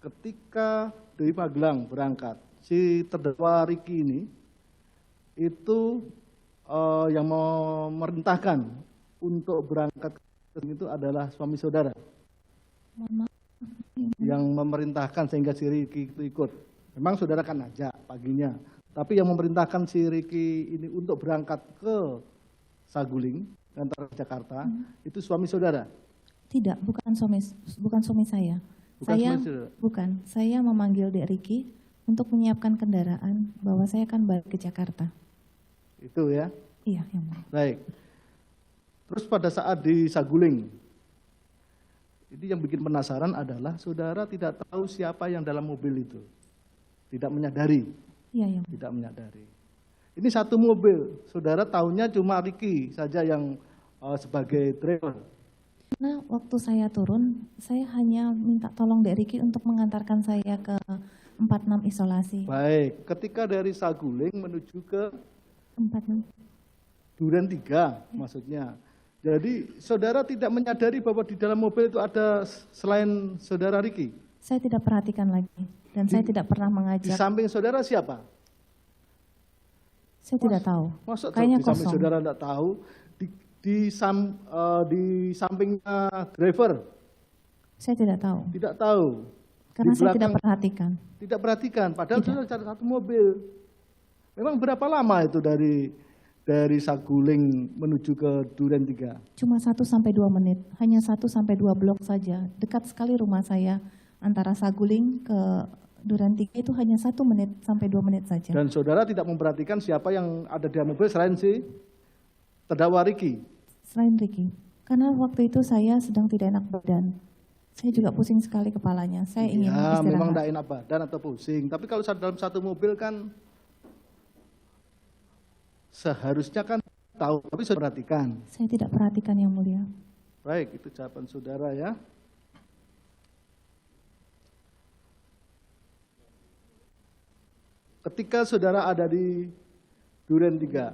ketika dari Magelang berangkat, si terdakwa Riki ini itu yang memerintahkan untuk berangkat ke sini itu adalah suami saudara. Mohon maaf. Yang memerintahkan sehingga si Riki itu ikut. Memang saudara kan ajak paginya, tapi yang memerintahkan si Riki ini untuk berangkat ke Saguling, antar Jakarta, itu suami saudara. Tidak, bukan suami saya. Saya memanggil Dek Riki untuk menyiapkan kendaraan bahwa saya akan balik ke Jakarta. Itu ya? Iya, yang mulia. Baik. Terus pada saat di Saguling, ini yang bikin penasaran adalah saudara tidak tahu siapa yang dalam mobil itu. Tidak menyadari. Iya, yang mulia. Tidak menyadari. Ini satu mobil, saudara tahunya cuma Riki saja yang sebagai driver. Karena waktu saya turun, saya hanya minta tolong Dek Riki untuk mengantarkan saya ke 46 isolasi. Baik, ketika dari Saguling menuju ke 46. Duren 3 maksudnya. Jadi saudara tidak menyadari bahwa di dalam mobil itu ada selain saudara Riki? Saya tidak perhatikan lagi dan saya tidak pernah Di mengajak. samping saudara siapa? Saya tidak tahu. Masa Kayaknya di samping kosong. saudara tidak tahu? Di sampingnya driver? Saya tidak tahu. Tidak tahu. Karena Di saya tidak belakang perhatikan. tidak perhatikan, padahal Tidak. saudara cari satu mobil. Memang berapa lama itu dari Saguling menuju ke Duren 3? Cuma 1-2 menit. Hanya 1-2 blok saja. Dekat sekali rumah saya. Antara Saguling ke Duren 3 itu hanya 1 menit sampai 2 menit saja. Dan saudara tidak memperhatikan siapa yang ada di mobil selain si terdakwa Riki? Selain Riki. Karena waktu itu saya sedang tidak enak badan. Saya juga pusing sekali kepalanya. Saya ingin Ya, memang istirahat. tidak enak badan atau pusing. Tapi kalau dalam satu mobil kan seharusnya kan tahu, tapi saudara perhatikan. Saya tidak perhatikan, yang mulia. Baik, itu jawaban saudara ya. Ketika saudara ada di Duren 3,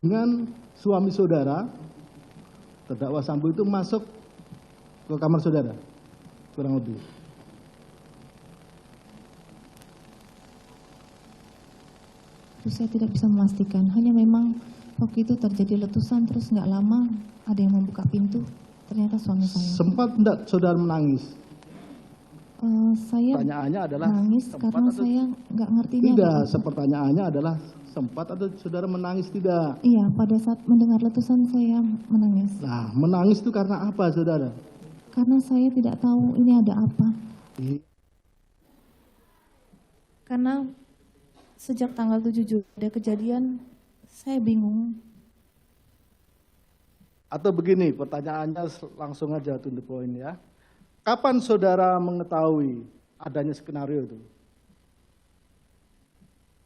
dengan suami saudara, terdakwa Sambo itu masuk ke kamar saudara, kurang lebih. Itu saya tidak bisa memastikan. Hanya memang waktu itu terjadi letusan, terus nggak lama ada yang membuka pintu. Ternyata suami saya. Sempat tidak saudara menangis? Saya Pertanyaannya adalah nangis sempat karena atau saya nggak ngertinya. tidak? apa. Pertanyaannya adalah sempat atau saudara menangis tidak? Iya, pada saat mendengar letusan saya menangis. Nah, menangis itu karena apa, saudara? Karena saya tidak tahu ini ada apa. Karena sejak tanggal 7 Juli ada kejadian, saya bingung. Atau begini, pertanyaannya langsung aja to the point ya. Kapan saudara mengetahui adanya skenario itu?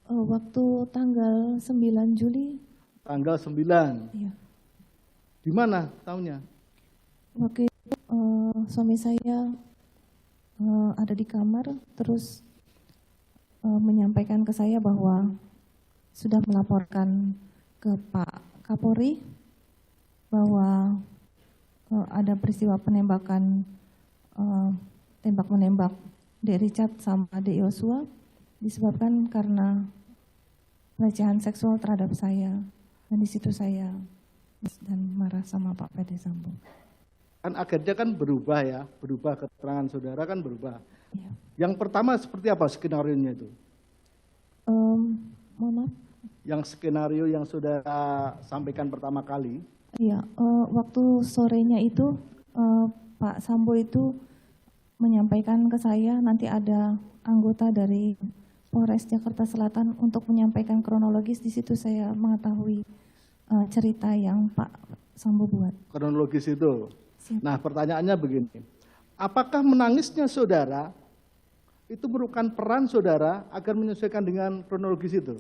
Waktu tanggal 9 Juli. Tanggal 9. Iya. Di mana tahunnya? Waktu itu suami saya ada di kamar, terus menyampaikan ke saya bahwa sudah melaporkan ke Pak Kapolri bahwa ada peristiwa penembakan, tembak-menembak Dek Richard sama Dek Yosua disebabkan karena pelecehan seksual terhadap saya. Dan di situ saya dan marah sama Pak Fede Sambo. Kan akhirnya kan berubah ya, berubah keterangan saudara kan berubah. Iya. Yang pertama seperti apa skenario-nya itu? Mohon maaf. Yang skenario yang saudara sampaikan pertama kali? Iya, waktu sorenya itu Pak Sambo itu menyampaikan ke saya nanti ada anggota dari Polres Jakarta Selatan untuk menyampaikan kronologis. Di situ saya mengetahui cerita yang Pak Sambo buat. Kronologis itu. Siap. Nah, pertanyaannya begini. Apakah menangisnya saudara itu merupakan peran saudara agar menyesuaikan dengan kronologis itu?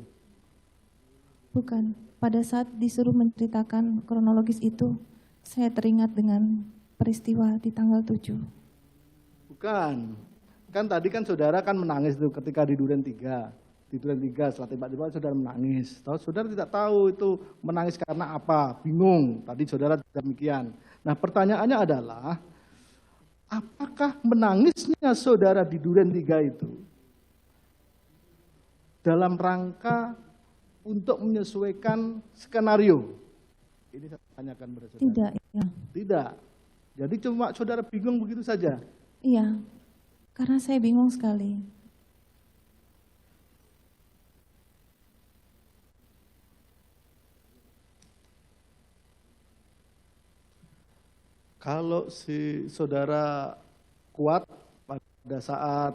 Bukan. Pada saat disuruh menceritakan kronologis itu, saya teringat dengan peristiwa di tanggal 7. Bukan. Kan tadi kan saudara kan menangis itu ketika di Duren 3. Di Duren 3 setelah tembak-tembakan saudara menangis. Saudara tidak tahu itu menangis karena apa, bingung. Tadi saudara demikian. Nah pertanyaannya adalah, apakah menangisnya saudara di Duren 3 itu dalam rangka untuk menyesuaikan skenario? Ini saya tanyakan kepada saudara. Tidak, ya. Tidak. Jadi cuma saudara bingung begitu saja? Iya, karena saya bingung sekali. Kalau si saudara kuat pada saat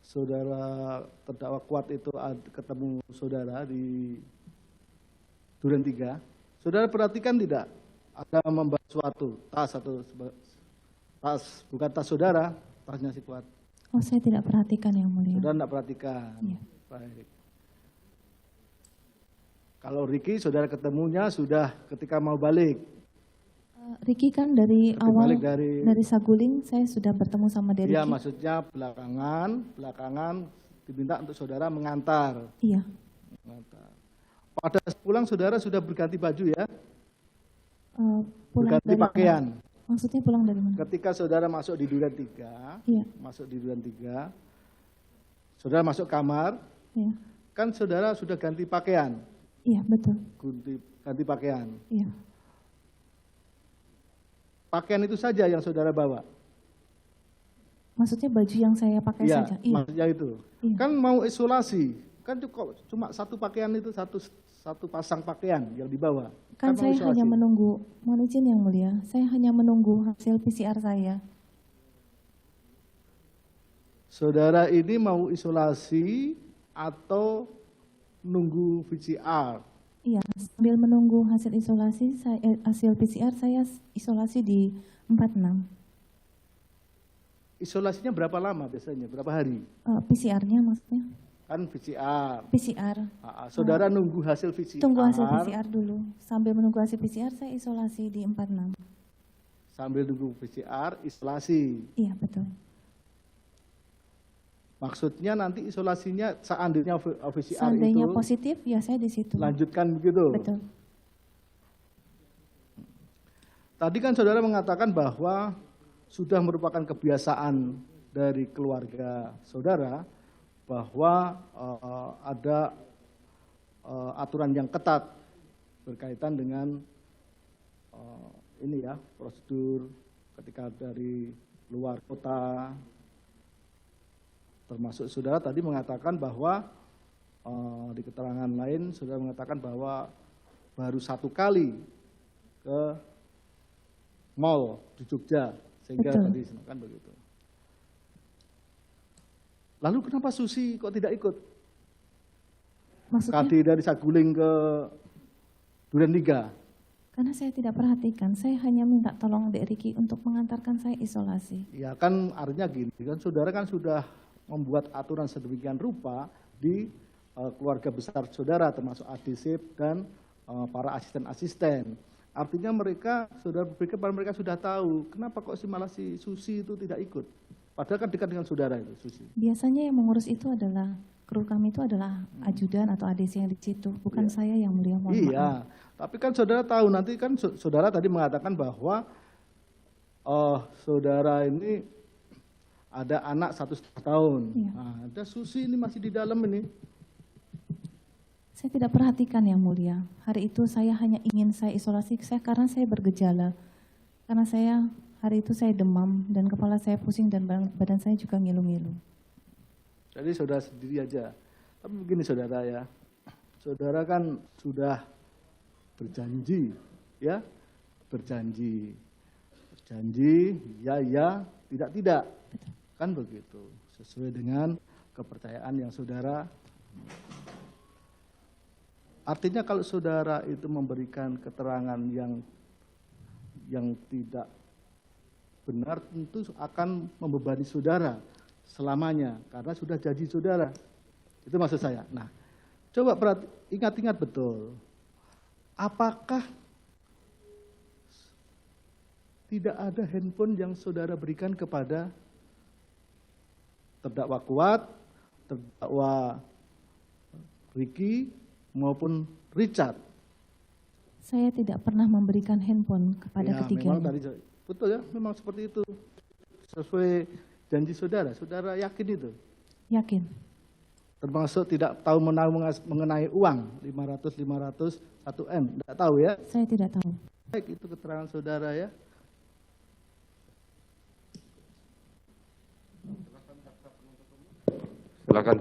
saudara terdakwa kuat itu ketemu saudara di Duren 3, saudara perhatikan tidak ada membawa suatu tas atau tas, bukan tas saudara, tasnya si kuat. Oh, saya tidak perhatikan yang mulia. Saudara tidak perhatikan. Iya. Baik. Kalau Ricky saudara ketemunya sudah ketika mau balik. Ricky kan dari awal dari Saguling saya sudah bertemu sama Ricky. Iya, maksudnya belakangan diminta untuk saudara mengantar. Iya. Mengantar. Pada pulang saudara sudah berganti baju ya? Pulang berganti dari pakaian. mana? Maksudnya pulang dari mana? Ketika saudara masuk di Duren 3, iya. Masuk di Duren 3, saudara masuk kamar, iya. Kan saudara sudah ganti pakaian. Iya, betul. Ganti pakaian. Iya. Pakaian itu saja yang saudara bawa? Maksudnya baju yang saya pakai Iya, saja? Iya, maksudnya itu. Iya. Kan mau isolasi, kan cuma satu pakaian itu, satu pasang pakaian yang dibawa. Kan mau saya isolasi. hanya menunggu, mohon izin yang mulia, saya hanya menunggu hasil PCR saya. Saudara ini mau isolasi atau nunggu PCR? Iya, sambil menunggu hasil isolasi, hasil PCR saya isolasi di 46. Isolasinya berapa lama biasanya? Berapa hari? PCR-nya maksudnya? Kan PCR. PCR. Saudara nunggu hasil PCR. Tunggu hasil PCR dulu. Sambil menunggu hasil PCR saya isolasi di 46. Sambil nunggu PCR, isolasi. Iya, betul. Maksudnya nanti isolasinya seandainya PCR Seandainya itu positif, ya saya di situ. lanjutkan begitu. Betul. Tadi kan saudara mengatakan bahwa sudah merupakan kebiasaan dari keluarga saudara bahwa ada aturan yang ketat berkaitan dengan ini ya, prosedur ketika dari luar kota. Termasuk saudara tadi mengatakan bahwa di keterangan lain saudara mengatakan bahwa baru satu kali ke mall di Jogja sehingga Betul. tadi kan begitu. Lalu kenapa Susi kok tidak ikut? Maksudnya? Kadi dari Saguling ke Duren 3. Karena saya tidak perhatikan, saya hanya minta tolong Dek Riki untuk mengantarkan saya isolasi. Ya kan artinya gini, kan saudara kan sudah membuat aturan sedemikian rupa di keluarga besar saudara termasuk adisip dan para asisten-asisten. Artinya mereka, saudara berpikir bahwa mereka sudah tahu, kenapa kok malah si Susi itu tidak ikut? Padahal kan dekat dengan saudara itu, Susi. Biasanya yang mengurus itu adalah, kru kami itu adalah ajudan atau ADC yang di situ, bukan saya yang mulia, mohon maaf. Iya, tapi kan saudara tahu, nanti kan saudara tadi mengatakan bahwa saudara ini ada anak 1,5 tahun. Iya. Nah, ada Susi ini masih di dalam ini. Saya tidak perhatikan yang mulia. Hari itu saya hanya ingin saya isolasi karena saya bergejala. Karena hari itu saya demam dan kepala saya pusing dan badan saya juga ngilu-ngilu. Jadi saudara sendiri aja. Tapi begini saudara ya, saudara kan sudah berjanji, ya, berjanji, ya, tidak, kan begitu, sesuai dengan kepercayaan yang saudara. Artinya kalau saudara itu memberikan keterangan yang tidak benar, tentu akan membebani saudara selamanya, karena sudah janji saudara. Itu maksud saya. Nah, coba ingat-ingat betul. Apakah tidak ada handphone yang saudara berikan kepada terdakwa Kuat, terdakwa Ricky maupun Richard. Saya tidak pernah memberikan handphone kepada Ya, memang ketiganya. tadi betul ya, memang seperti itu. Sesuai janji saudara, saudara yakin itu? Yakin. Termasuk tidak tahu mengenai uang 500 1 M, tidak tahu ya? Saya tidak tahu. Baik, itu keterangan saudara ya. Silakan.